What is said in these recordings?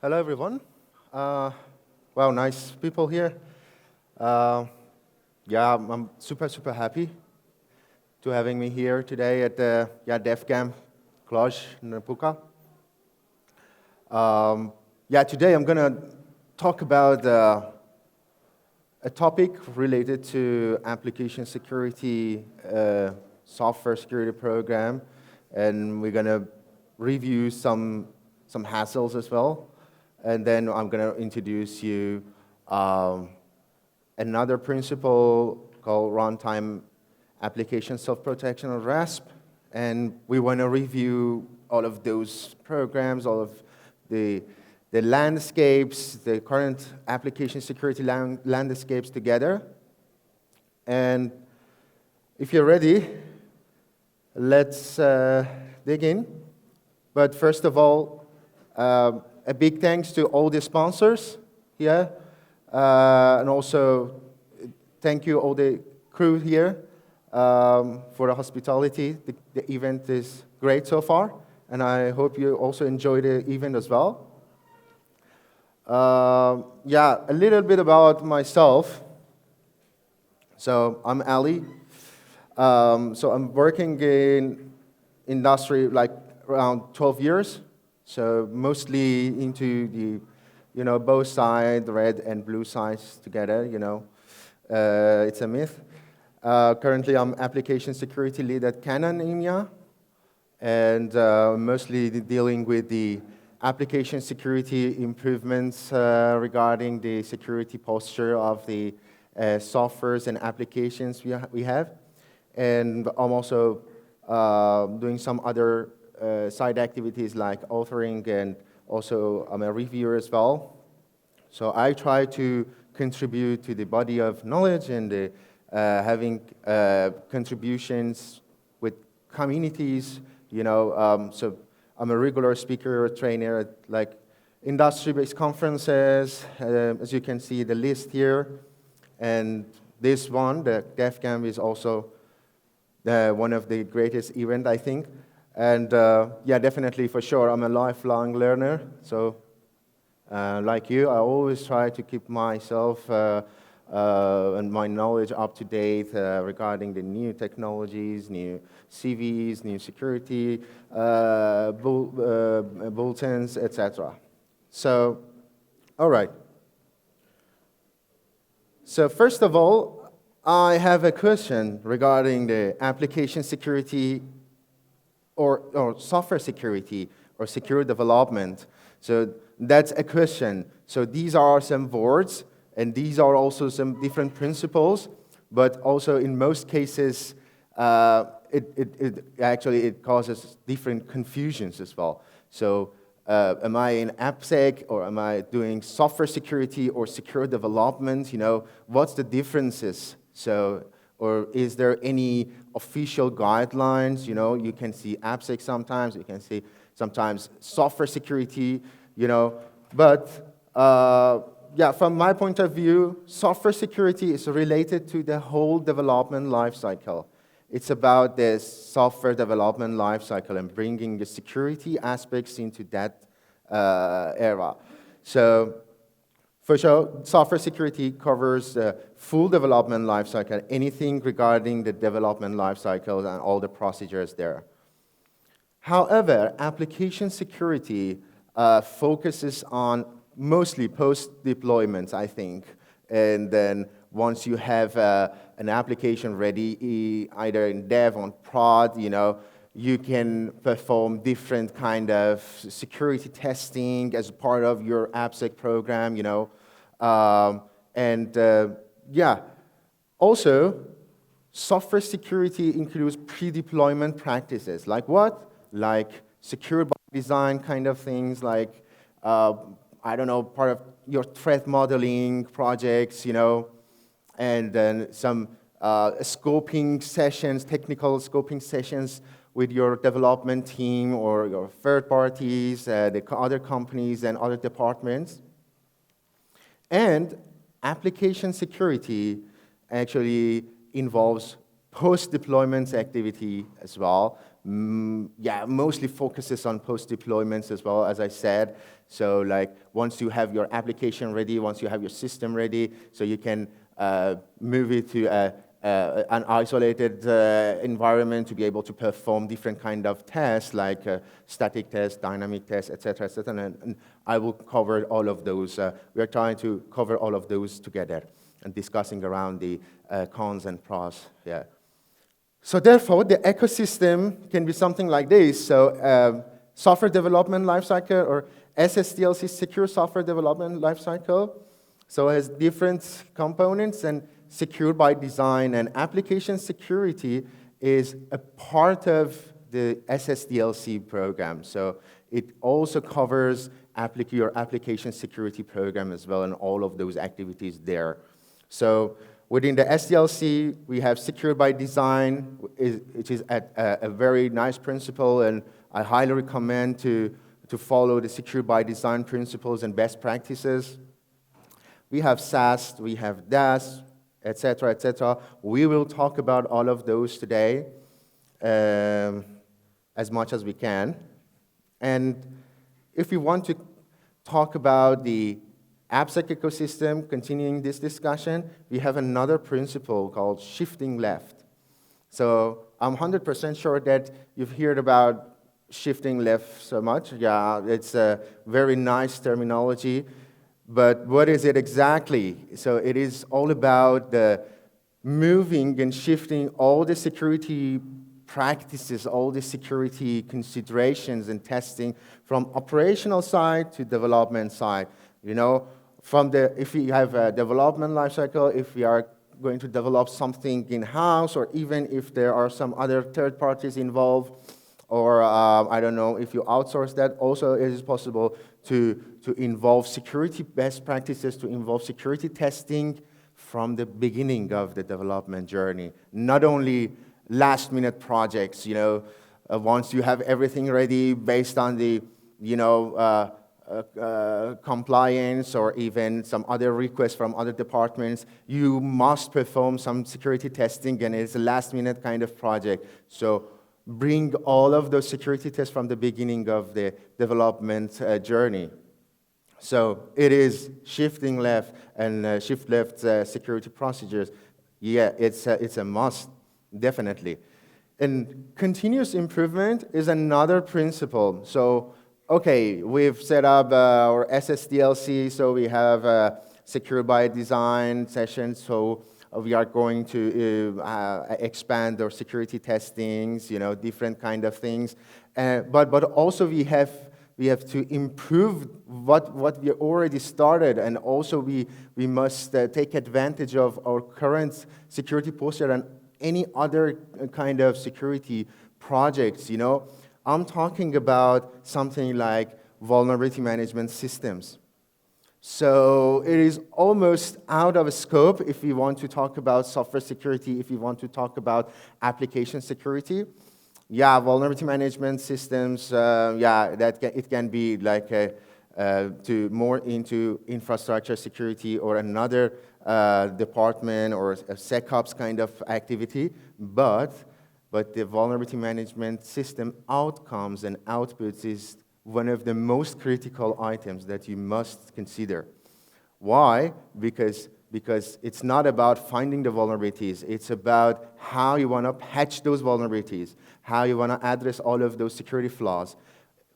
Hello, everyone. Well, nice people here. Uh, yeah, I'm super happy to having me here today at the DefCamp Cluj-Napoca. Today I'm gonna talk about a topic related to application security, software security program, and we're gonna review some hassles as well. And then I'm going to introduce you another principle called runtime application self-protection or RASP. And we want to review all of those programs, all of the landscapes, the current application security landscapes together. And if you're ready, let's dig in. But first of all, a big thanks to all the sponsors here, and also thank you all the crew here for the hospitality. The event is great so far, and I hope you also enjoy the event as well. A little bit about myself. So I'm Ali. So I'm working in industry like around 12 years. So mostly into the, both sides, red and blue sides together, it's a myth. Currently, I'm application security lead at Canon EMEA, and mostly dealing with the application security improvements regarding the security posture of the softwares and applications we have. And I'm also doing some other side activities like authoring, and also I'm a reviewer as well. So I try to contribute to the body of knowledge and having contributions with communities, so I'm a regular speaker, trainer at like industry-based conferences, as you can see the list here. And this one, the DefCamp, is also one of the greatest events, I think. And definitely for sure, I'm a lifelong learner. So like you, I always try to keep myself and my knowledge up to date regarding the new technologies, new CVs, new security bulletins, etc. So, all right. So first of all, I have a question regarding the application security or software security or secure development. So that's a question. So these are some words, and these are also some different principles, but also in most cases, it causes different confusions as well. So am I in AppSec, or am I doing software security or secure development? What's the differences? So, or is there any official guidelines? You can see AppSec sometimes, you can see sometimes software security, But from my point of view, software security is related to the whole development lifecycle. It's about the software development lifecycle and bringing the security aspects into that era. So, for sure, software security covers the full development lifecycle, anything regarding the development lifecycle and all the procedures there. However, application security focuses on mostly post-deployments, I think. And then once you have an application ready, either in dev or prod, you can perform different kind of security testing as part of your AppSec program, Also, software security includes pre-deployment practices. Like what? Like secure by design kind of things, like, part of your threat modeling projects, and then some scoping sessions, technical scoping sessions with your development team or your third parties, the other companies and other departments. And application security actually involves post-deployment activity as well, yeah, mostly focuses on post-deployments as well, as I said. So like once you have your application ready, once you have your system ready, so you can move it to an isolated environment to be able to perform different kind of tests like static tests, dynamic tests, etc., etc. And I will cover all of those. We are trying to cover all of those together and discussing around the cons and pros. Yeah. So therefore, the ecosystem can be something like this. So software development lifecycle, or SSDLC, secure software development lifecycle. So it has different components, and secure by design, and application security is a part of the SSDLC program. So it also covers your application security program as well, and all of those activities there. So within the SDLC, we have secure by design, which is a very nice principle, and I highly recommend to follow the secure by design principles and best practices. We have SAST, we have DAS, etc., etc. We will talk about all of those today as much as we can. And if we want to talk about the AppSec ecosystem, continuing this discussion, we have another principle called shifting left. So I'm 100% sure that you've heard about shifting left so much. Yeah, it's a very nice terminology. But what is it exactly? So it is all about the moving and shifting all the security practices, all the security considerations and testing from operational side to development side. You know, if we have a development lifecycle, if we are going to develop something in-house, or even if there are some other third parties involved, or I don't know, if you outsource that, also it is possible to involve security best practices, to involve security testing from the beginning of the development journey. Not only last-minute projects, you know, once you have everything ready based on the, you know, compliance or even some other requests from other departments, you must perform some security testing, and it's a last-minute kind of project. So bring all of those security tests from the beginning of the development journey. So it is shifting left and shift left security procedures. Yeah, it's a must, definitely. And continuous improvement is another principle. So, okay, we've set up our SSDLC, so we have secure by design sessions, so we are going to expand our security testings, you know, different kind of things. But also we have to improve what we already started, and also we must take advantage of our current security posture and any other kind of security projects, you know. I'm talking about something like vulnerability management systems. So it is almost out of scope if we want to talk about software security, if we want to talk about application security. Yeah, vulnerability management systems, yeah, it can be like more into infrastructure security or another department or a SecOps kind of activity, but the vulnerability management system outcomes and outputs is one of the most critical items that you must consider. Why? Because it's not about finding the vulnerabilities, it's about how you want to patch those vulnerabilities, how you want to address all of those security flaws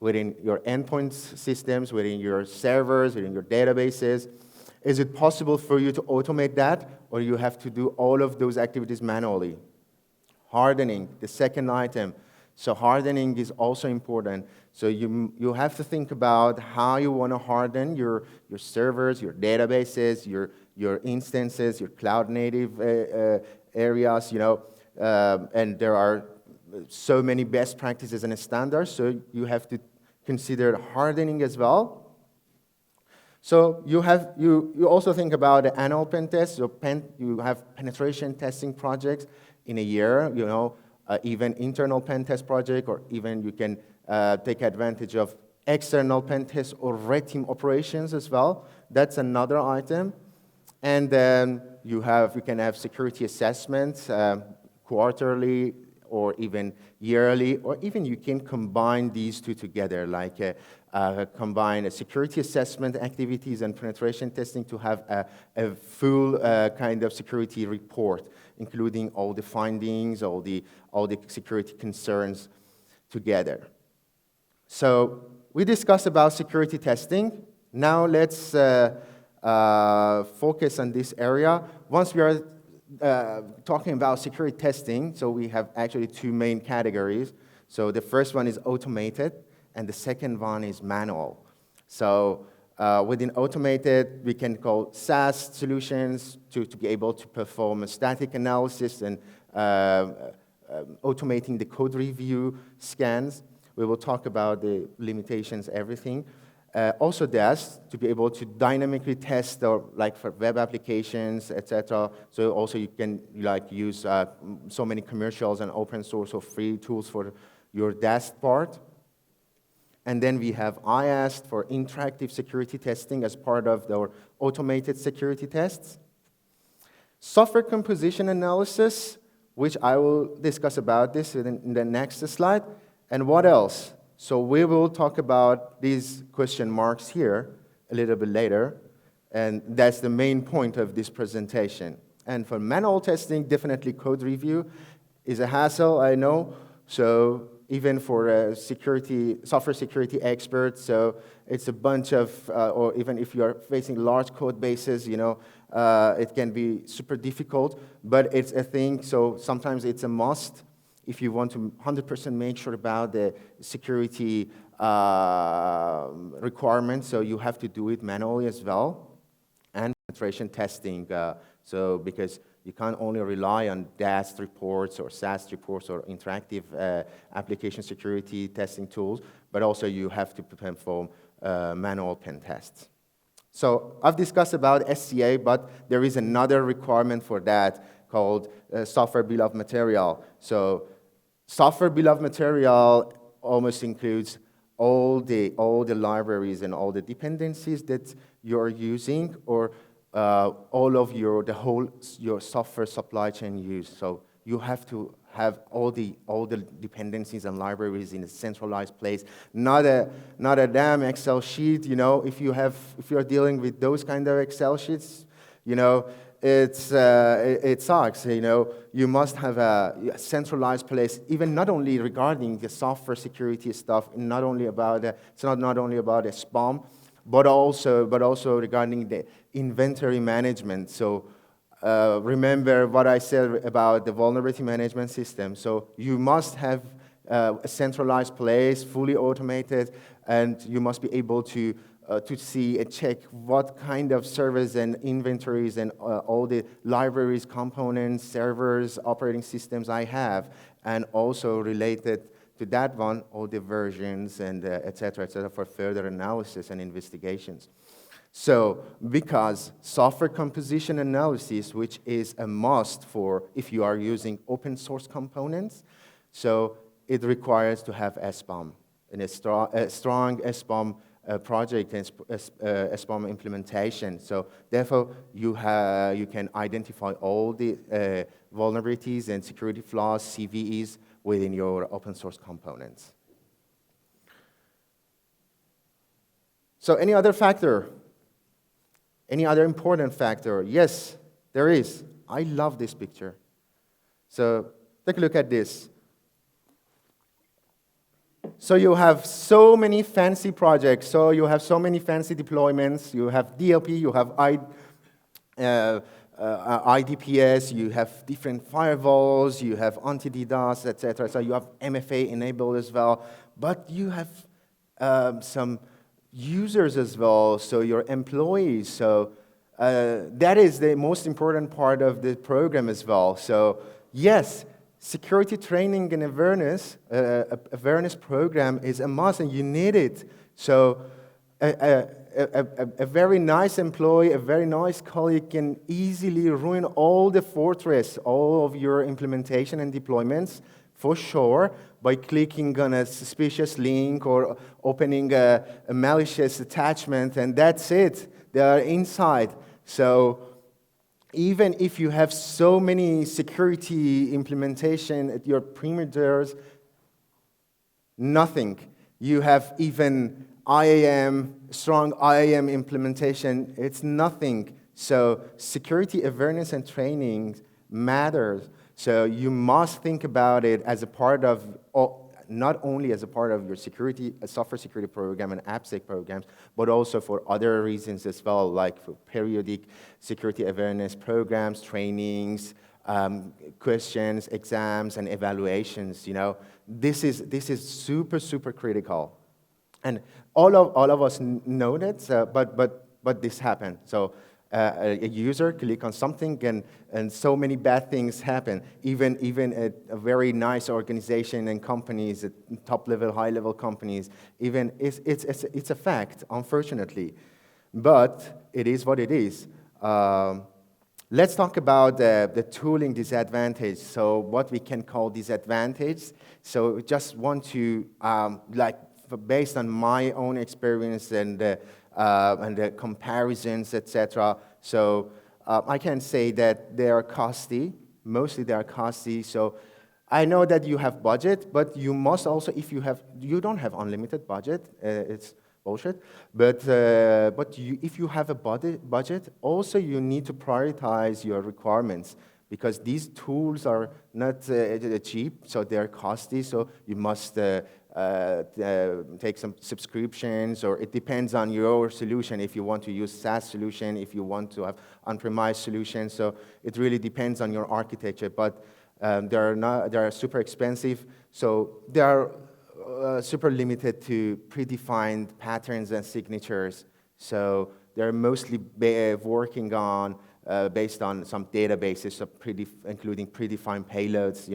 within your endpoint systems, within your servers, within your databases. Is it possible for you to automate that, or you have to do all of those activities manually? Hardening, the second item. So hardening is also important. So you have to think about how you want to harden your servers, your databases, your instances, your cloud native areas, you know, and there are so many best practices and standards, so you have to consider hardening as well. So you also think about the annual pen tests. You have penetration testing projects in a year, you know, even internal pen test project, or even you can take advantage of external pen tests or red team operations as well. That's another item. And then you can have security assessments quarterly, or even yearly, or even you can combine these two together, like combine a security assessment activities and penetration testing to have a full kind of security report, including all the findings, all the security concerns together. So we discussed about security testing. Now let's focus on this area. Once we are talking about security testing, so we have actually two main categories. So the first one is automated, and the second one is manual. So within automated, we can call SaaS solutions to be able to perform a static analysis and automating the code review scans. We will talk about the limitations, everything. Also DAS, to be able to dynamically test, or like for web applications, etc. So also you can like use so many commercials and open source or free tools for your DAS part. And then we have IAST for interactive security testing as part of our automated security tests. Software composition analysis, which I will discuss about this in the next slide. And what else? So we will talk about these question marks here a little bit later, and that's the main point of this presentation. And for manual testing, definitely code review is a hassle, I know. So even for software security experts, so it's a bunch of, or even if you're facing large code bases, you know, it can be super difficult, but it's a thing, so sometimes it's a must. If you want to 100% make sure about the security requirements, so you have to do it manually as well. And penetration testing, so because you can't only rely on DAST reports or SAST reports or interactive application security testing tools, but also you have to perform manual pen tests. So I've discussed about SCA, but there is another requirement for that called software bill of material. So software bill of material almost includes all the libraries and all the dependencies that you're using, or all of your software supply chain use. So you have to have all the dependencies and libraries in a centralized place, not a damn Excel sheet. You know, if you're dealing with those kind of Excel sheets, you know, it sucks. You know, you must have a centralized place, even not only regarding the software security stuff, it's not only about a spam, but also regarding the inventory management. So remember what I said about the vulnerability management system. So you must have a centralized place, fully automated, and you must be able to see and check what kind of servers and inventories and all the libraries, components, servers, operating systems I have, and also related to that one, all the versions and et cetera, for further analysis and investigations. So, because software composition analysis, which is a must for if you are using open source components, so it requires to have SBOM, and a strong SBOM project and SBOM implementation. So, therefore, you can identify all the vulnerabilities and security flaws, CVEs, within your open source components. So, any other factor? Any other important factor? Yes, there is. I love this picture. So take a look at this. So you have so many fancy projects. So you have so many fancy deployments. You have DLP, you have IDPS, you have different firewalls, you have anti-DDoS, etc. So you have MFA enabled as well. But you have some users as well, so your employees. So that is the most important part of the program as well. So yes, security training and awareness program is a must, and you need it. So a very nice employee, a very nice colleague can easily ruin all the fortress, all of your implementation and deployments, for sure, by clicking on a suspicious link or opening a malicious attachment, and that's it. They are inside. So even if you have so many security implementation at your perimeters, nothing. You have even IAM, strong IAM implementation, it's nothing. So security awareness and training matters. So you must think about it as a part of, not only as a part of your security, software security program and AppSec programs, but also for other reasons as well, like for periodic security awareness programs, trainings, questions, exams, and evaluations. This is super, super critical. And all of us know that, but this happened. So a user click on something and so many bad things happen. Even at a very nice organization and companies, at top level, high level companies, even it's a fact, unfortunately. But it is what it is. Let's talk about the tooling disadvantage. So what we can call disadvantage. So just want to, based on my own experience and the comparisons, etc. So I can say that they are costly. Mostly they are costly. So I know that you have budget, but you must also, you don't have unlimited budget. It's bullshit. But if you have a budget, also you need to prioritize your requirements, because these tools are not cheap, so they're costly. So you must take some subscriptions, or it depends on your solution. If you want to use SaaS solution, if you want to have on-premise solution, so it really depends on your architecture. But they are super expensive, so they are super limited to predefined patterns and signatures. So they're mostly working on based on some databases, so including predefined payloads.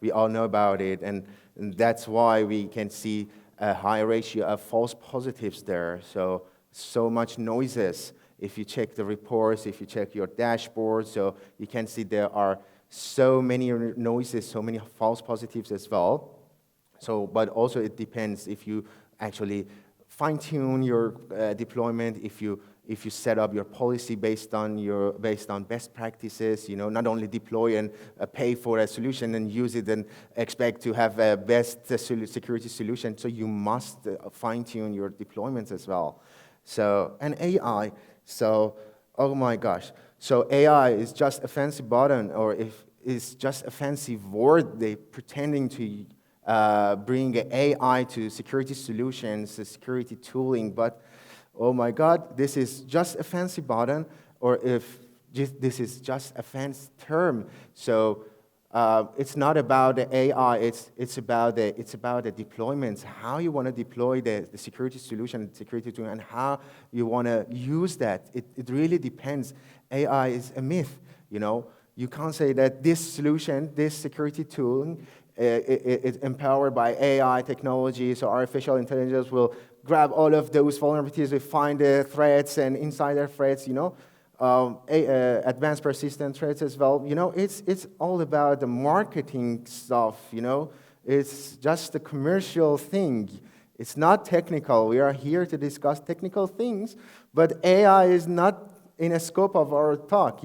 We all know about it, and that's why we can see a high ratio of false positives there. So much noises. If you check the reports, if you check your dashboard, so you can see there are so many noises, so many false positives as well. So, but also it depends if you actually fine-tune your deployment, if you set up your policy based on best practices, not only deploy and pay for a solution and use it and expect to have a best security solution. So you must fine-tune your deployments as well. So, and AI. So, oh my gosh. So AI is just a fancy button, or if it's just a fancy word they pretending to bring AI to security solutions, security tooling, but oh my God, this is just a fancy button, or if this is just a fancy term. So it's not about the AI, it's about the deployments, how you want to deploy the security solution, security tool, and how you want to use that. It really depends. AI is a myth, You can't say that this solution, this security tool, it's empowered by AI technology, so artificial intelligence will grab all of those vulnerabilities, we find the threats and insider threats, advanced persistent threats as well. It's all about the marketing stuff, It's just a commercial thing. It's not technical. We are here to discuss technical things, but AI is not in a scope of our talk,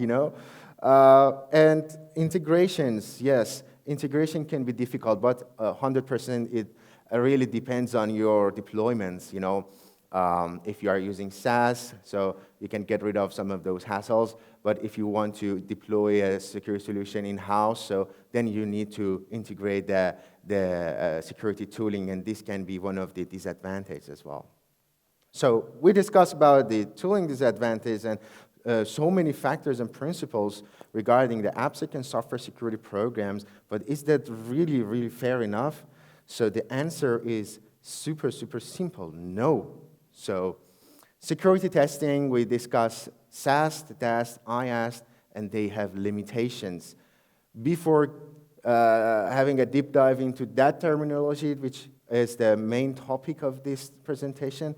And integrations, yes. Integration can be difficult, but 100% it really depends on your deployments, If you are using SaaS, so you can get rid of some of those hassles, but if you want to deploy a security solution in-house, so then you need to integrate the security tooling, and this can be one of the disadvantages as well. So we discussed about the tooling disadvantage and so many factors and principles regarding the AppSec and software security programs, but is that really, really fair enough? So the answer is super, super simple, no. So security testing, we discuss SAST, DAST, IAST, and they have limitations. Before having a deep dive into that terminology, which is the main topic of this presentation,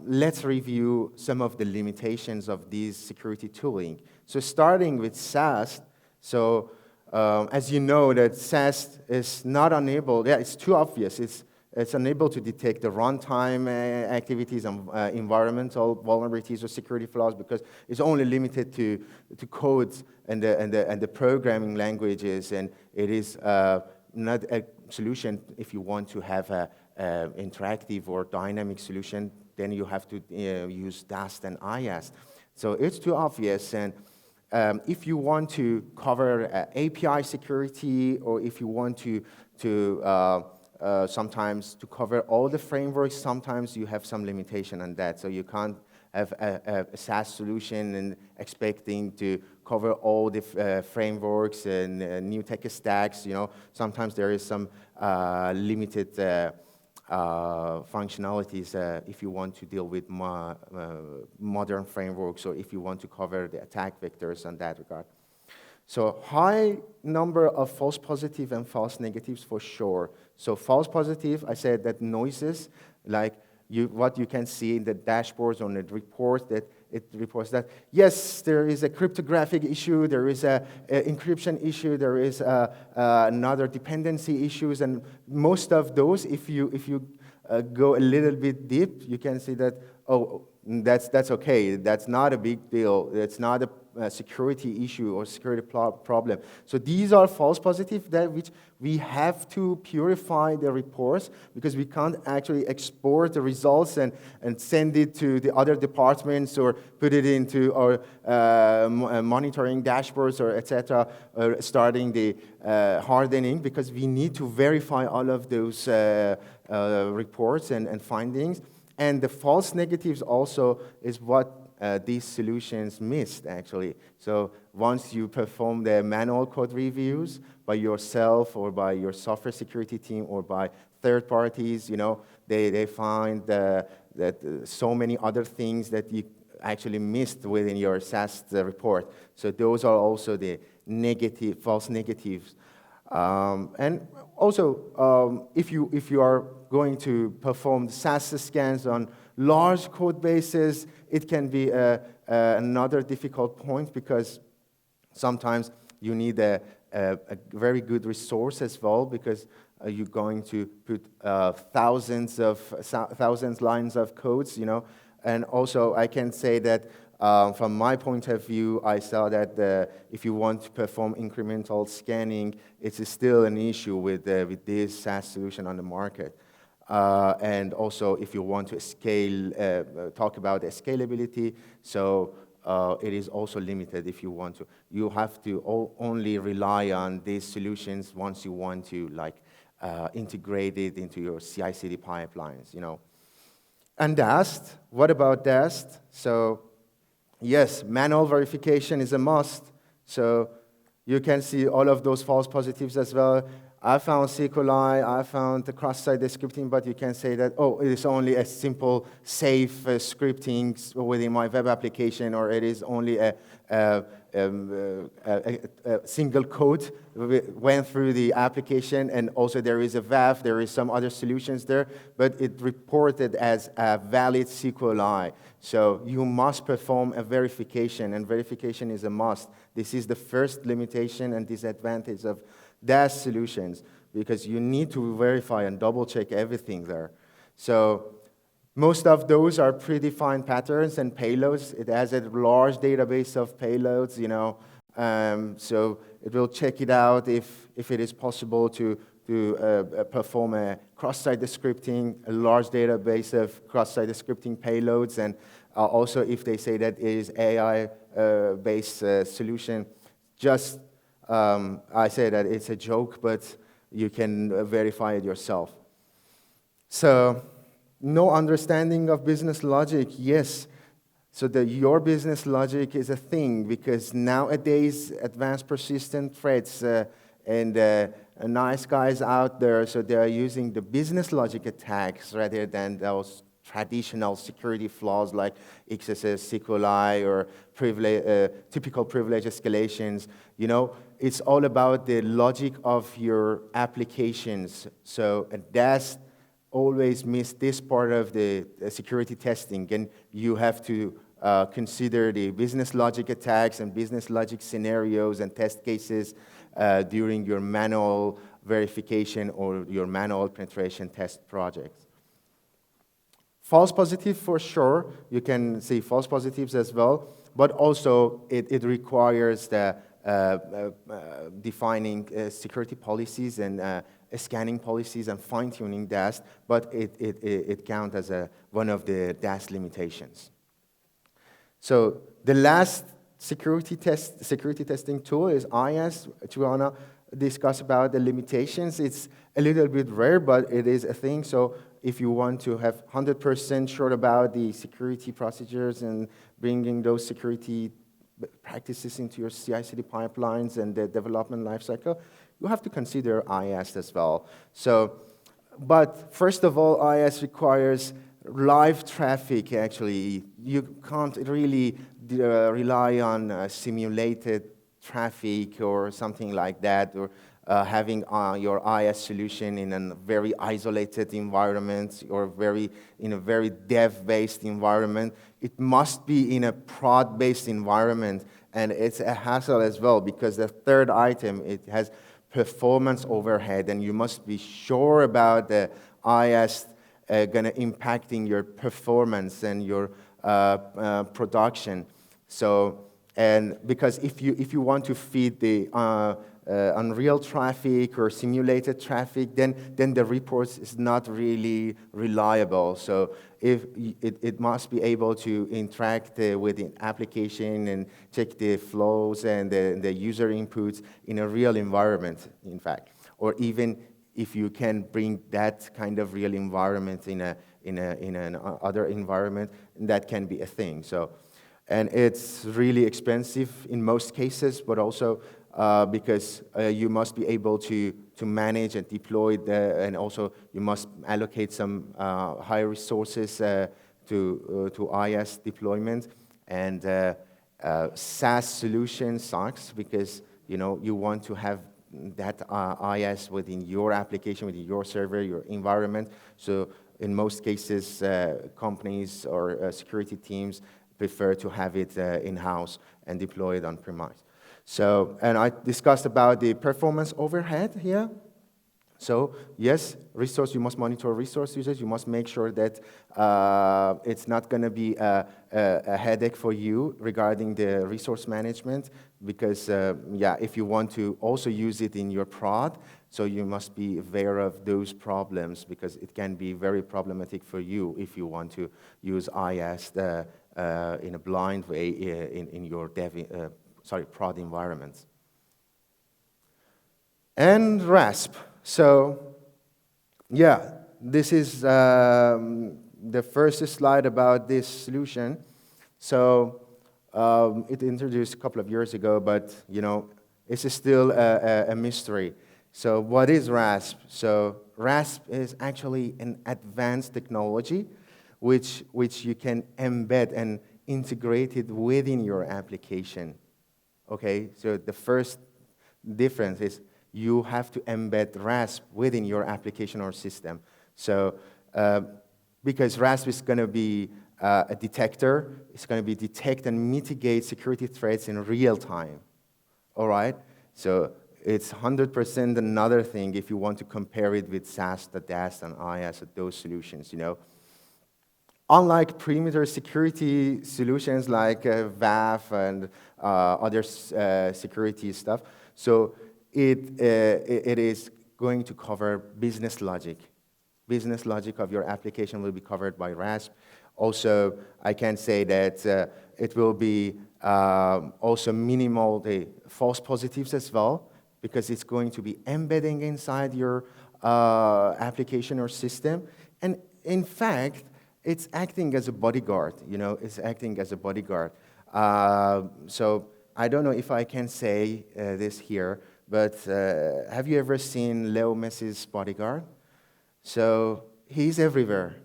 let's review some of the limitations of these security tooling. So starting with SAST, so as you know that SAST is not enabled, it's too obvious. It's unable to detect the runtime activities and environmental vulnerabilities or security flaws because it's only limited to codes and the programming languages, and it is not a solution. If you want to have a interactive or dynamic solution, then you have to use DAST and IAST. So it's too obvious. And if you want to cover API security, or if you want to sometimes to cover all the frameworks, sometimes you have some limitation on that. So you can't have a SaaS solution and expecting to cover all the frameworks and new tech stacks. Sometimes there is some limited functionalities if you want to deal with modern frameworks, or if you want to cover the attack vectors in that regard. So high number of false positive and false negatives for sure. So false positive, I said that noises, like what you can see in the dashboards on the report, that it reports that, yes, there is a cryptographic issue, there is a encryption issue, there is another dependency issues, and most of those, if you go a little bit deep, you can see that, oh, that's okay, that's not a big deal, it's not a security issue or security problem. So these are false positives that which we have to purify the reports, because we can't actually export the results and send it to the other departments or put it into our monitoring dashboards or etc. Starting the hardening, because we need to verify all of those reports and findings. And the false negatives also is what these solutions missed, actually. So once you perform the manual code reviews by yourself or by your software security team or by third parties, they find that so many other things that you actually missed within your SaaS report. So those are also the negative, false negatives. And also, if you are going to perform SaaS scans on large code bases, it can be another difficult point, because sometimes you need a very good resource as well, because you're going to put thousands lines of codes, And also, I can say that from my point of view, I saw that if you want to perform incremental scanning, it's still an issue with this SaaS solution on the market. And also, if you want to scale, talk about the scalability, so it is also limited if you want to. You have to only rely on these solutions once you want to integrate it into your CI/CD pipelines, And DAST, what about DAST? So yes, manual verification is a must. So you can see all of those false positives as well. I found SQLi, I found the cross-site scripting, but you can say that, oh, it is only a simple, safe scripting within my web application, or it is only a single code went through the application, and also there is a WAF, there is some other solutions there, but it reported as a valid SQLi. So you must perform a verification, and verification is a must. This is the first limitation and disadvantage of DAST solutions, because you need to verify and double-check everything there. So most of those are predefined patterns and payloads. It has a large database of payloads, so it will check it out if it is possible to perform a cross-site scripting, a large database of cross-site scripting payloads, and also if they say that it is AI-based solution, just I say that it's a joke, but you can verify it yourself. So, no understanding of business logic, yes. So your business logic is a thing, because nowadays advanced persistent threats and nice guys out there, so they are using the business logic attacks rather than those traditional security flaws like XSS, SQLi, or typical privilege escalations. It's all about the logic of your applications. So DAST always miss this part of the security testing, and you have to consider the business logic attacks and business logic scenarios and test cases during your manual verification or your manual penetration test projects. False positive for sure, you can see false positives as well, but also it requires the defining security policies and scanning policies and fine-tuning DAST, but it counts as one of the DAST limitations. So the last security testing tool is IS, which we want to discuss about the limitations. It's a little bit rare, but it is a thing. So if you want to have 100% sure about the security procedures and bringing those security practices into your CI/CD pipelines and the development lifecycle, you have to consider IS as well. So, but first of all, IS requires live traffic, actually. You can't really rely on simulated traffic or something like that, or having your IS solution in a very isolated environment or in a very dev-based environment. It must be in a prod-based environment, and it's a hassle as well because the third item, it has performance overhead, and you must be sure about the IS going to impacting your performance and your production. So, and because if you want to feed the unreal traffic or simulated traffic, then the reports is not really reliable. So if it must be able to interact with the application and check the flows and the user inputs in a real environment, in fact, or even if you can bring that kind of real environment in an other environment, that can be a thing. So, and it's really expensive in most cases, but also because you must be able to manage and deploy and also you must allocate some high resources to IS deployment. And SaaS solution sucks because you want to have that IS within your application, within your server, your environment. So in most cases, companies or security teams prefer to have it in-house and deploy it on-premise. So, and I discussed about the performance overhead here. So, yes, you must monitor resource usage. You must make sure that it's not going to be a headache for you regarding the resource management because, yeah, if you want to also use it in your prod, so you must be aware of those problems because it can be very problematic for you if you want to use IS in a blind way in your prod environments. And RASP. So, yeah, this is the first slide about this solution. So, it introduced a couple of years ago, but, it's still a mystery. So, what is RASP? So, RASP is actually an advanced technology which you can embed and integrate it within your application. Okay, so the first difference is you have to embed RASP within your application or system. So, because RASP is going to be a detector, it's going to be detect and mitigate security threats in real time. All right, so it's 100% another thing if you want to compare it with SAST, DAST, and IS, those solutions, Unlike perimeter security solutions like WAF and other security stuff, so it is going to cover business logic. Business logic of your application will be covered by RASP. Also, I can say that it will be also minimal the false positives as well, because it's going to be embedding inside your application or system. And in fact, it's acting as a bodyguard, it's acting as a bodyguard. So I don't know if I can say this here, but have you ever seen Leo Messi's bodyguard? So he's everywhere.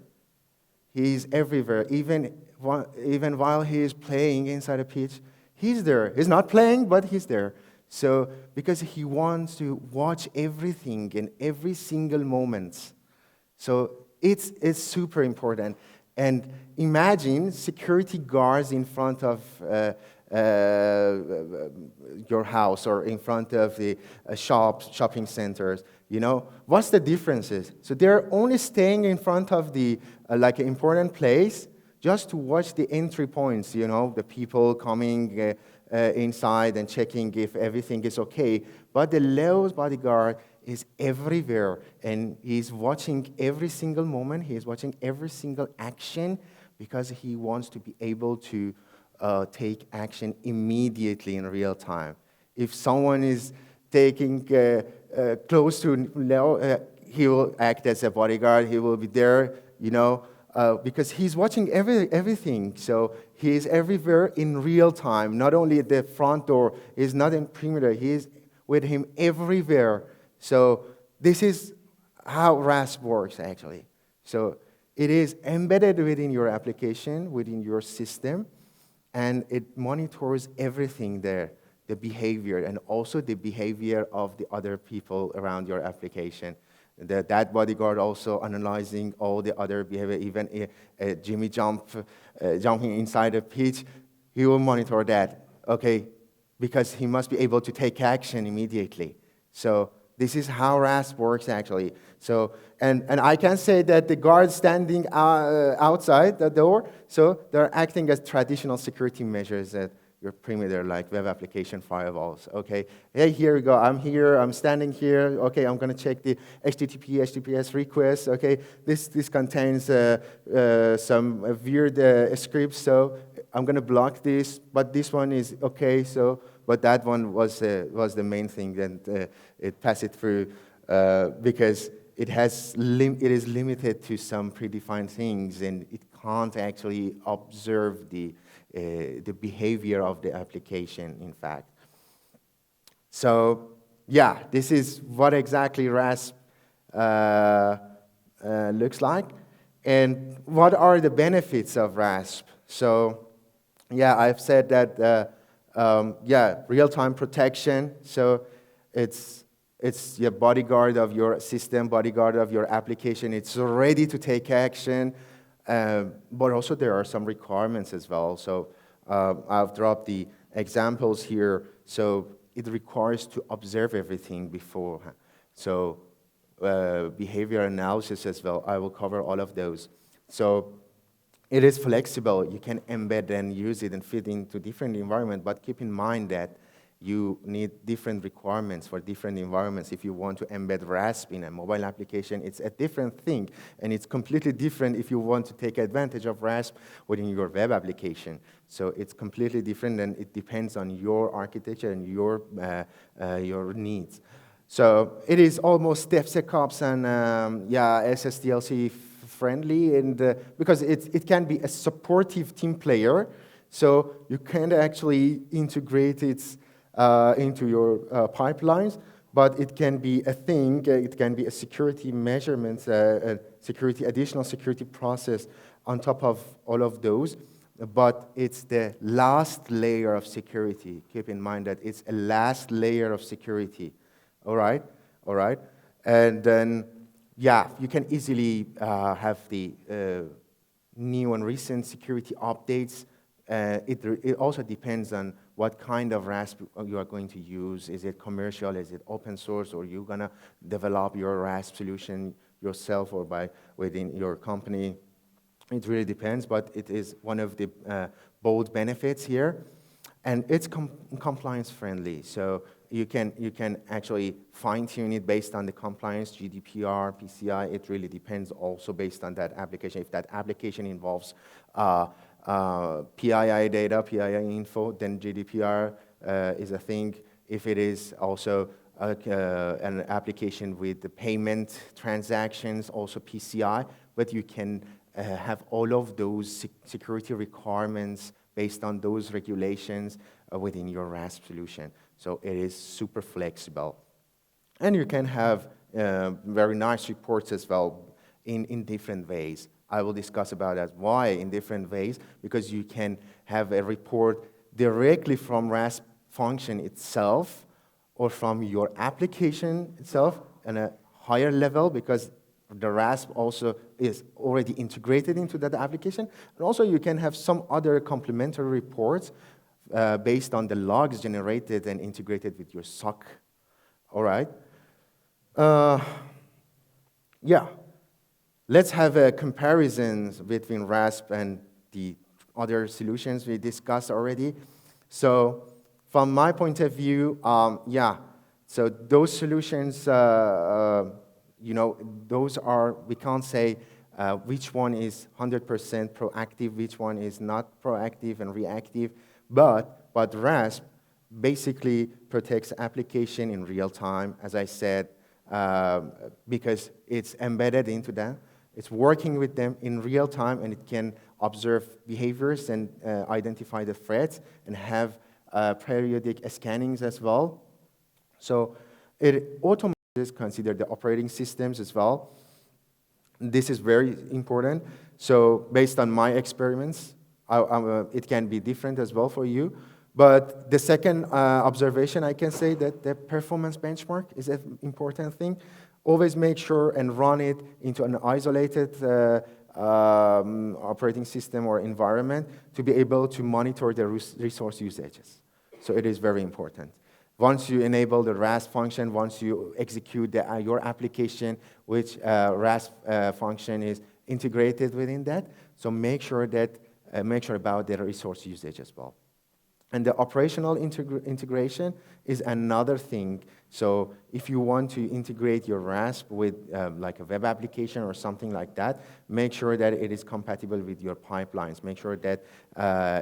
He's everywhere. Even while he's playing inside a pitch, he's there. He's not playing, but he's there. So because he wants to watch everything in every single moment. So it's super important. And imagine security guards in front of your house or in front of the shopping centers. You know, what's the differences? So they're only staying in front of the like an important place just to watch the entry points. You know, the people coming inside and checking if everything is okay. But the Leo's bodyguard is everywhere, and he's watching every single moment. He is watching every single action because he wants to be able to take action immediately in real time. If someone is taking close to Leo, he will act as a bodyguard. He will be there, you know, because he's watching everything. So he is everywhere in real time. Not only at the front door, he's not in perimeter. He is with him everywhere. So this is how RASP works, actually. So it is embedded within your application, within your system, and it monitors everything there, the behavior, and also the behavior of the other people around your application. That bodyguard also analyzing all the other behavior, even Jimmy jumping inside a pitch, he will monitor that, okay, because he must be able to take action immediately. So this is how RASP works, actually. So, and I can say that the guards standing outside the door, so they're acting as traditional security measures at your perimeter, like web application firewalls. Okay, hey, here we go. I'm here. I'm standing here. Okay, I'm going to check the HTTPS request. Okay, this contains some weird scripts, so I'm going to block this. But this one is okay. So, but that one was the main thing, and it passed it through because it is limited to some predefined things, and it can't actually observe the behavior of the application, in fact. So, yeah, this is what exactly RASP looks like. And what are the benefits of RASP? So, yeah, I've said that, real-time protection. So it's your bodyguard of your system, bodyguard of your application. It's ready to take action. But also there are some requirements as well. So I've dropped the examples here. So it requires to observe everything before. So behavior analysis as well. I will cover all of those. So it is flexible. You can embed and use it and fit into different environments. But keep in mind that you need different requirements for different environments. If you want to embed RASP in a mobile application, it's a different thing. And it's completely different if you want to take advantage of RASP within your web application. So it's completely different, and it depends on your architecture and your needs. So it is almost DevSecOps and SSDLC friendly, and because it can be a supportive team player, so you can actually integrate it into your pipelines, but it can be a thing, it can be a security measurements, additional security process on top of all of those, but it's the last layer of security. Keep in mind that it's a last layer of security, all right? And then, yeah, you can easily have the new and recent security updates. It also depends on what kind of RASP you are going to use. Is it commercial? Is it open source? Or you're going to develop your RASP solution yourself or within your company? It really depends, but it is one of the bold benefits here. And it's compliance friendly. So you can actually fine-tune it based on the compliance, GDPR, PCI. It really depends also based on that application. If that application involves PII data, PII info, then GDPR is a thing. If it is also an application with the payment transactions, also PCI, but you can have all of those security requirements based on those regulations within your RASP solution. So it is super flexible. And you can have very nice reports as well in different ways. I will discuss about that. Why in different ways? Because you can have a report directly from RASP function itself or from your application itself on a higher level, because the RASP also is already integrated into that application. And also you can have some other complementary reports based on the logs generated and integrated with your SOC. All right? Uh, yeah, let's have a comparison between RASP and the other solutions we discussed already. So from my point of view, yeah, so those solutions, those are, we can't say which one is 100% proactive, which one is not proactive and reactive, but RASP basically protects application in real time, as I said, because it's embedded into them. It's working with them in real time, and it can observe behaviors and identify the threats and have periodic scannings as well. So it automatically considers the operating systems as well. This is very important. So based on my experiments, it can be different as well for you. But the second observation, I can say that the performance benchmark is an important thing. Always make sure and run it into an isolated operating system or environment to be able to monitor the resource usages. So it is very important. Once you enable the RASP function, once you execute your application, which RASP function is integrated within that, so make sure about the resource usage as well. And the operational integration is another thing. So if you want to integrate your RASP with like a web application or something like that, make sure that it is compatible with your pipelines. Make sure that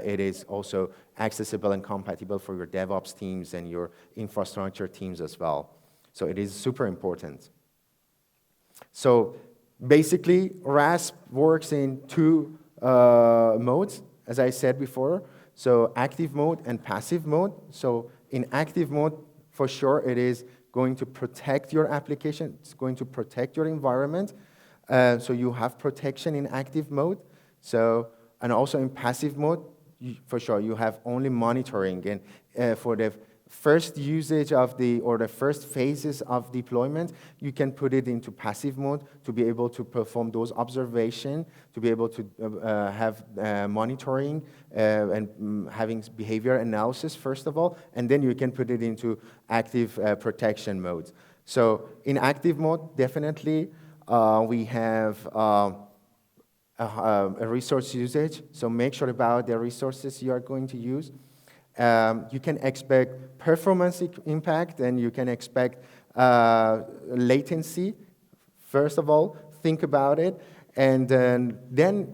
it is also accessible and compatible for your DevOps teams and your infrastructure teams as well. So it is super important. So basically, RASP works in two modes, as I said before. So active mode and passive mode. So in active mode, for sure, it is going to protect your application. It's going to protect your environment. So you have protection in active mode. So, and also in passive mode, for sure, you have only monitoring. And for the first usage of or the first phases of deployment, you can put it into passive mode to be able to perform those observations, to be able to have monitoring and having behavior analysis, first of all, and then you can put it into active protection mode. So in active mode, definitely, we have a resource usage, so make sure about the resources you are going to use. You can expect performance impact, and you can expect latency. First of all, think about it. And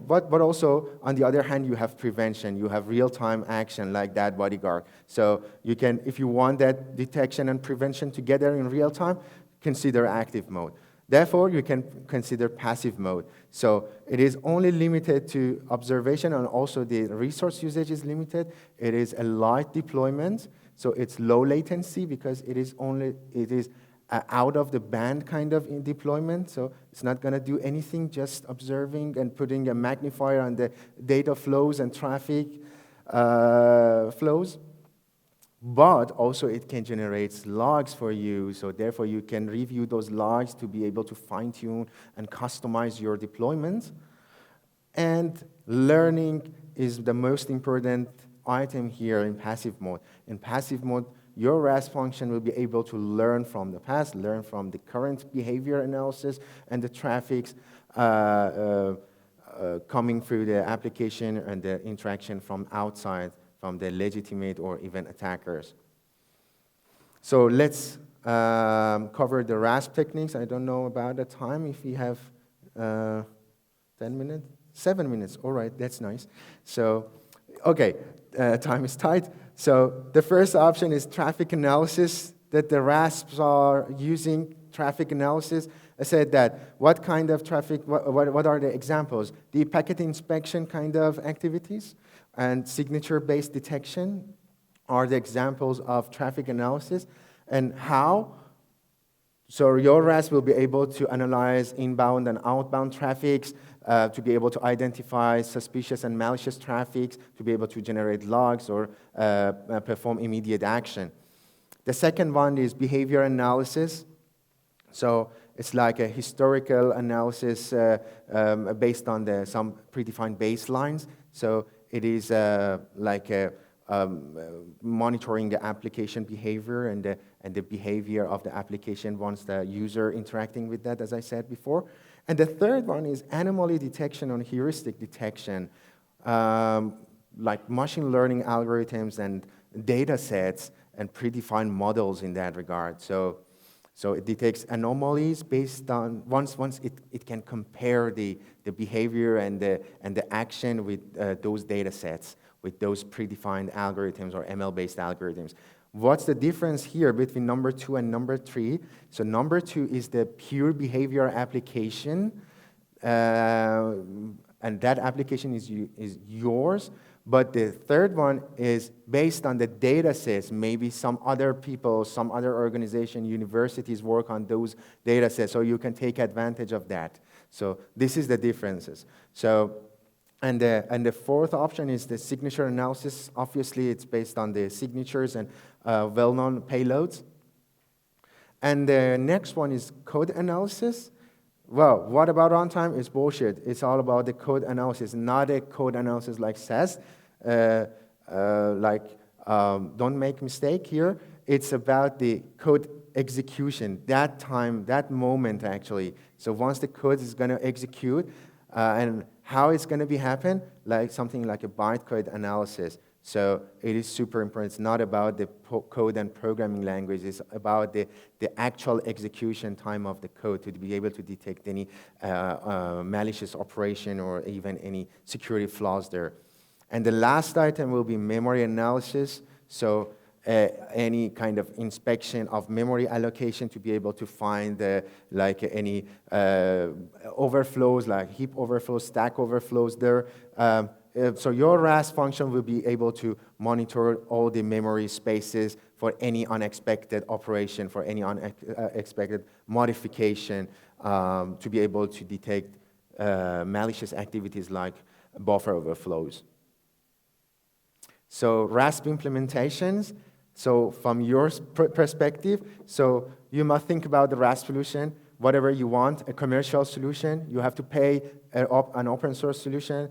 but also, on the other hand, you have prevention. You have real-time action like that bodyguard. So you can, if you want that detection and prevention together in real time, consider active mode. Therefore, you can consider passive mode. So it is only limited to observation, and also the resource usage is limited. It is a light deployment, so it's low latency because it is out of the band kind of in deployment. So it's not going to do anything, just observing and putting a magnifier on the data flows and traffic flows. But also it can generate logs for you, so therefore you can review those logs to be able to fine-tune and customize your deployment. And learning is the most important item here in passive mode. In passive mode, your RAS function will be able to learn from the past, learn from the current behavior analysis and the traffics coming through the application and the interaction from outside, from the legitimate or even attackers. So let's cover the RASP techniques. I don't know about the time, if we have 10 minutes? 7 minutes, all right, that's nice. So, okay, time is tight. So the first option is traffic analysis, that the RASPs are using traffic analysis. I said that, what kind of traffic, what are the examples? The packet inspection kind of activities and signature-based detection are the examples of traffic analysis. And how? So your RAS will be able to analyze inbound and outbound traffics, to be able to identify suspicious and malicious traffics, to be able to generate logs or perform immediate action. The second one is behavior analysis. So it's like a historical analysis based on some predefined baselines. So it is like monitoring the application behavior and the and the behavior of the application once the user interacting with that, as I said before. And the third one is anomaly detection and heuristic detection, like machine learning algorithms and data sets and predefined models in that regard. So it detects anomalies based on, once it can compare the behavior and the action with those data sets, with those predefined algorithms or ML-based algorithms. What's the difference here between number 2 and number 3? So number 2 is the pure behavior application, and that application is yours. But the third one is based on the data sets. Maybe some other people, some other organization, universities work on those data sets, so you can take advantage of that. So this is the differences. So, and the fourth option is the signature analysis. Obviously, it's based on the signatures and well-known payloads. And the next one is code analysis. Well, what about runtime? It's bullshit. It's all about the code analysis, not a code analysis like SAS. Don't make mistake here. It's about the code execution, that time, that moment actually. So once the code is going to execute, and how it's going to be happen, like something like a bytecode analysis. So it is super important. It's not about the code and programming language. It's about the actual execution time of the code to be able to detect any malicious operation or even any security flaws there. And the last item will be memory analysis. So any kind of inspection of memory allocation to be able to find any overflows, like heap overflows, stack overflows there. So your RAS function will be able to monitor all the memory spaces for any unexpected operation, for any unexpected modification, to be able to detect malicious activities like buffer overflows. So RASP implementations, so from your perspective, so you must think about the RASP solution, whatever you want, a commercial solution, you have to pay an open source solution.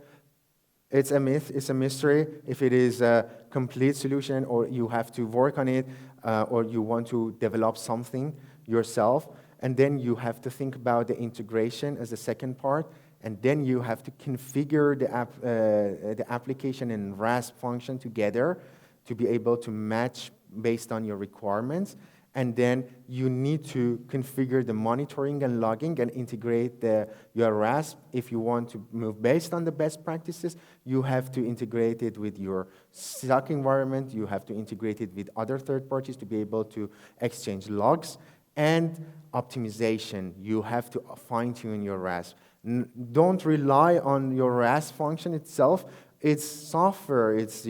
It's a myth, it's a mystery if it is a complete solution or you have to work on it or you want to develop something yourself. And then you have to think about the integration as the second part. And then you have to configure the application and RASP function together to be able to match based on your requirements. And then you need to configure the monitoring and logging and integrate your RASP. If you want to move based on the best practices, you have to integrate it with your SOC environment. You have to integrate it with other third parties to be able to exchange logs. And optimization, you have to fine-tune your RASP. Don't rely on your RASP function itself. It's software, it's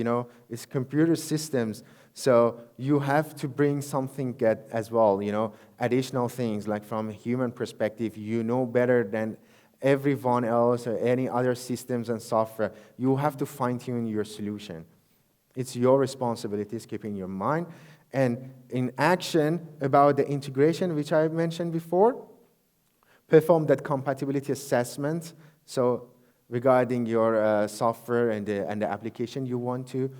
computer systems. So you have to bring something as well, additional things, like from a human perspective, you know better than everyone else or any other systems and software. You have to fine-tune your solution. It's your responsibility, keep in your mind. And in action about the integration, which I mentioned before, perform that compatibility assessment. So regarding your software and the application you want to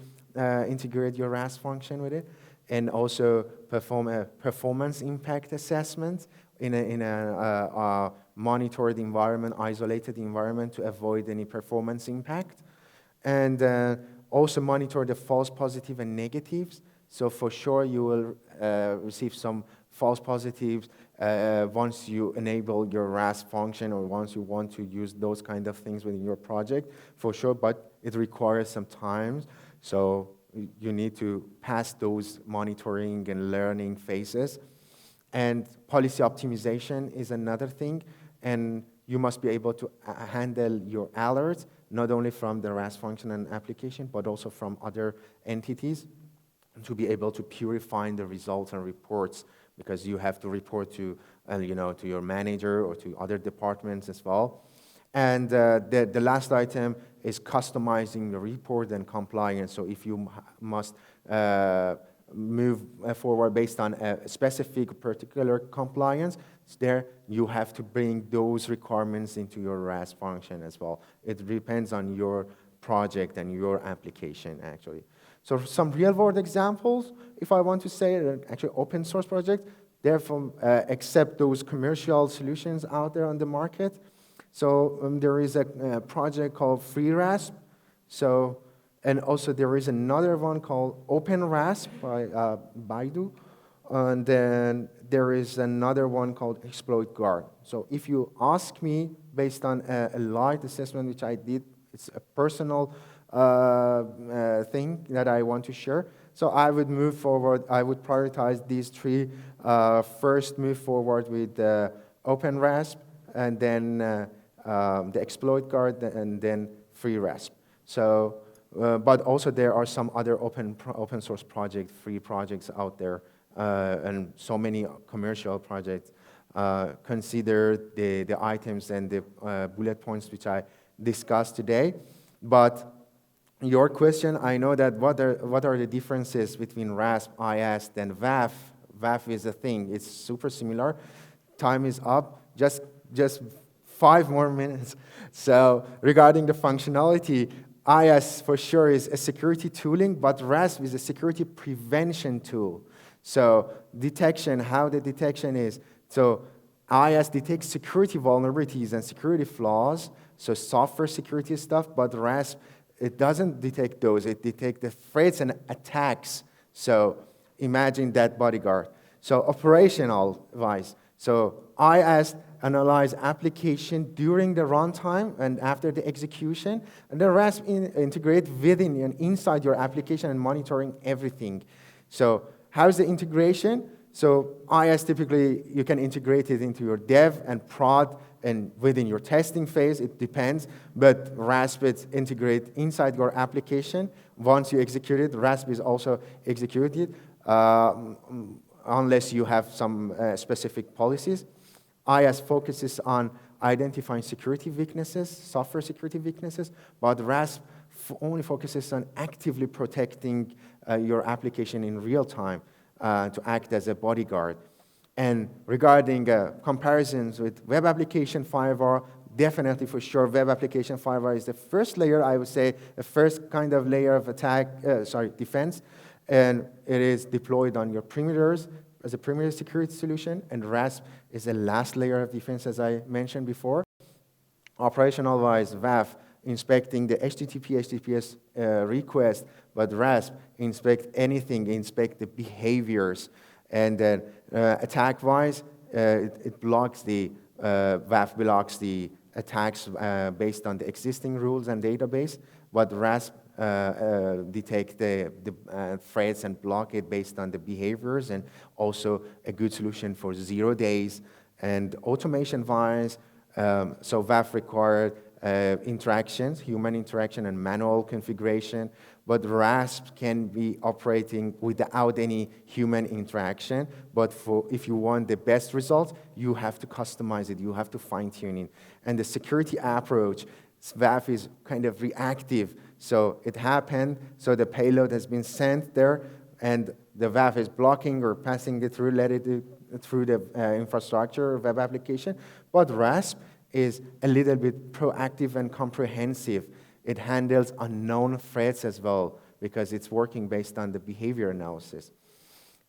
integrate your RAS function with it, and also perform a performance impact assessment in a monitored environment, isolated environment to avoid any performance impact. And also monitor the false positive and negatives. So for sure you will receive some false positives once you enable your RAS function or once you want to use those kind of things within your project, for sure, but it requires some time. So you need to pass those monitoring and learning phases. And policy optimization is another thing. And you must be able to handle your alerts, not only from the RAS function and application, but also from other entities, to be able to purify the results and reports, because you have to report to your manager or to other departments as well. And the last item is customizing the report and compliance. So if you must move forward based on a specific particular compliance, there you have to bring those requirements into your RAS function as well. It depends on your project and your application, actually. So some real-world examples, if I want to say, actually open source project, they're from, accept those commercial solutions out there on the market. So there is a project called FreeRasp. So, and also there is another one called OpenRasp by Baidu. And then there is another one called Exploit Guard. So if you ask me, based on a light assessment which I did, it's a personal thing that I want to share. So I would move forward, I would prioritize these three. First, move forward with OpenRasp, and then the Exploit Guard, and then FreeRasp. So, but also there are some other open source projects, free projects out there, and so many commercial projects. Consider the items and the bullet points which I discussed today. But your question, I know that what are the differences between RASP, IAST, and WAF? WAF is a thing. It's super similar. Time is up. Just 5 more minutes. So regarding the functionality, IAST for sure is a security tooling, but RASP is a security prevention tool. So detection, how the detection is. So IAST detects security vulnerabilities and security flaws, so software security stuff, but RASP, it doesn't detect those. It detects the threats and attacks. So imagine that bodyguard. So operational-wise, so IAST analyze application during the runtime and after the execution, and the RASP integrate within and inside your application and monitoring everything. So how's the integration? So IAST typically, you can integrate it into your dev and prod and within your testing phase, it depends, but RASP is integrate inside your application. Once you execute it, RASP is also executed, unless you have some specific policies. IAST focuses on identifying security weaknesses, software security weaknesses, but RASP only focuses on actively protecting your application in real time to act as a bodyguard. And regarding comparisons with web application firewall, definitely for sure, web application firewall is the first layer, I would say, the first kind of layer of defense, and it is deployed on your perimeters as a perimeter security solution, and RASP is the last layer of defense, as I mentioned before. Operational-wise, WAF inspecting the HTTP, HTTPS request, but RASP inspect anything, inspect the behaviors. And then attack-wise, it blocks the, WAF blocks the attacks based on the existing rules and database, but RASP detect the threats and block it based on the behaviors, and also a good solution for 0 days. And automation-wise, so WAF required interactions, human interaction and manual configuration, but RASP can be operating without any human interaction. But if you want the best results, you have to customize it, you have to fine-tune it. And the security approach, WAF is kind of reactive. So it happened, so the payload has been sent there, and the WAF is blocking or passing it through, through the infrastructure web application. But RASP is a little bit proactive and comprehensive. It handles unknown threats as well, because it's working based on the behavior analysis.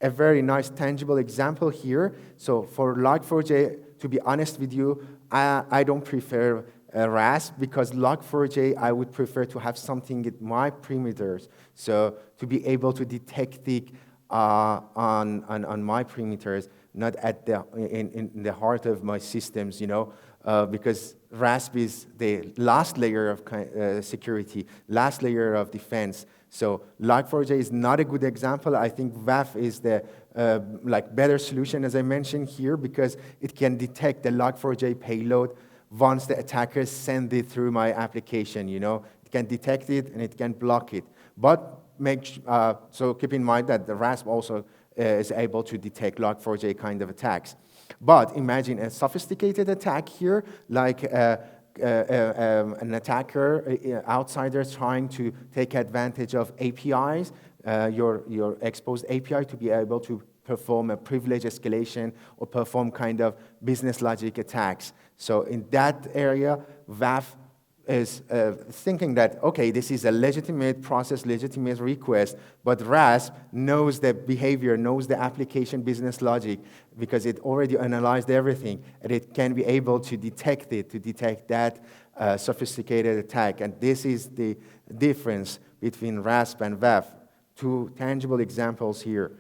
A very nice tangible example here. So for Log4j, to be honest with you, I don't prefer RASP, because Log4j, I would prefer to have something at my perimeters. So to be able to detect it on my perimeters, not at in the heart of my systems, you know, because RASP is the last layer of security, last layer of defense. So Log4j is not a good example. I think WAF is the better solution, as I mentioned here, because it can detect the Log4j payload once the attackers send it through my application. You know, it can detect it and it can block it. But so keep in mind that the RASP also is able to detect Log4j kind of attacks. But imagine a sophisticated attack here, like an attacker, outsider trying to take advantage of APIs, your exposed API, to be able to perform a privilege escalation or perform kind of business logic attacks. So in that area, WAF thinking that, okay, this is a legitimate process, legitimate request, but RASP knows the behavior, knows the application business logic, because it already analyzed everything, and it can be able to detect it, to detect that sophisticated attack. And this is the difference between RASP and WAF. Two tangible examples here.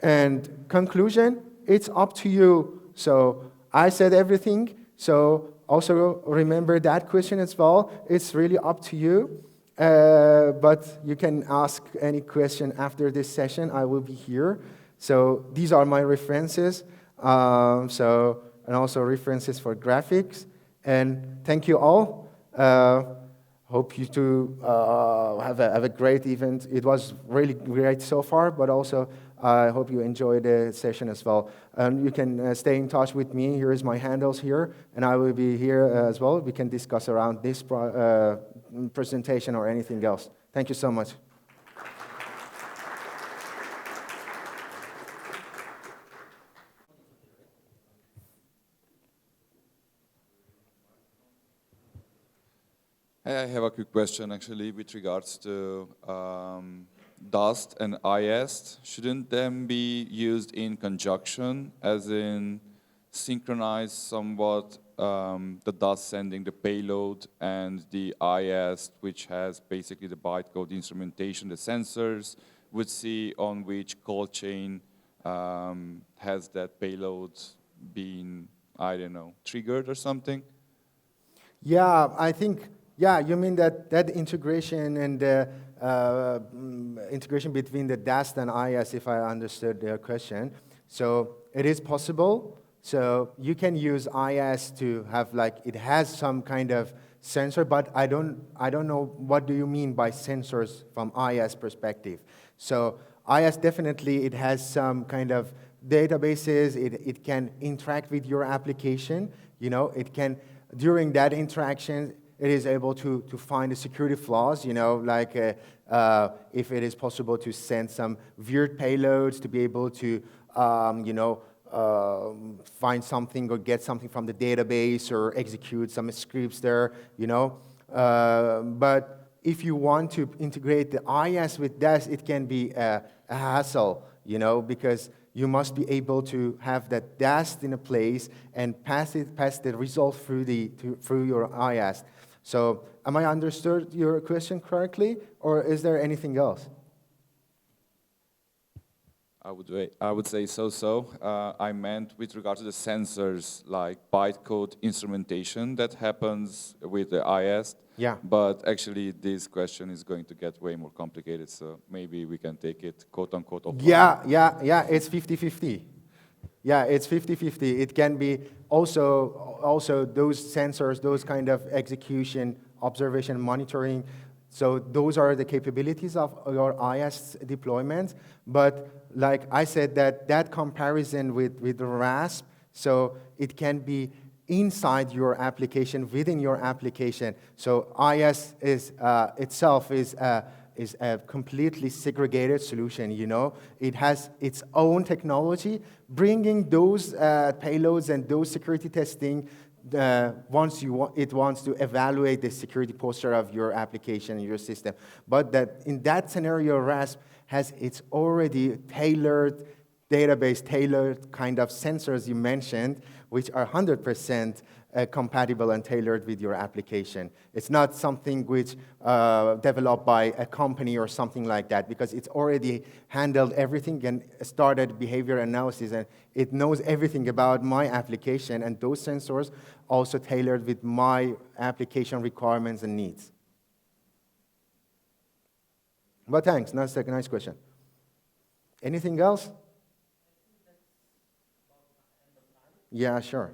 And conclusion, it's up to you. So I said everything, so also remember that question as well. It's really up to you, but you can ask any question after this session. I will be here. So these are my references, and also references for graphics. And thank you all. Hope you two have a great event. It was really great so far, but also I hope you enjoyed the session as well. You can stay in touch with me. Here is my handles here, and I will be here as well. We can discuss around this presentation or anything else. Thank you so much. Hey, I have a quick question actually with regards to Dust and IS. Shouldn't them be used in conjunction, as in synchronize somewhat the Dust sending the payload and the IS, which has basically the bytecode instrumentation, the sensors, would see on which call chain has that payload been, I don't know, triggered or something? Yeah, I think, yeah, you mean that integration and the integration between the DAST and IS, if I understood the question. So it is possible. So you can use IS to have, like, it has some kind of sensor, but I don't know what do you mean by sensors from IS perspective. So IS definitely, it has some kind of databases. It can interact with your application. You know, it can, during that interaction, it is able to find the security flaws, you know, like if it is possible to send some weird payloads to be able to, you know, find something or get something from the database or execute some scripts there, you know. But if you want to integrate the IS with DAS, it can be a hassle, you know, because you must be able to have that DAST in a place and pass the result through your IS. So am I understood your question correctly, or is there anything else? I would say so. I meant with regard to the sensors, like bytecode instrumentation that happens with the IS. Yeah. But actually, this question is going to get way more complicated, so maybe we can take it quote-unquote offline. Yeah, it's 50-50. Yeah, it's 50-50. It can be also those sensors, those kind of execution, observation, monitoring. So those are the capabilities of your IS deployment. But like I said, that comparison with RASP, so it can be inside your application, within your application. So IS is itself is a completely segregated solution, you know. It has its own technology, bringing those payloads and those security testing it wants to evaluate the security posture of your application, your system. But in that scenario, RASP has its already tailored database, tailored kind of sensors you mentioned, which are 100% compatible and tailored with your application. It's not something which developed by a company or something like that, because it's already handled everything and started behavior analysis, and it knows everything about my application, and those sensors also tailored with my application requirements and needs. But thanks, that's a nice question. Anything else? Yeah, sure.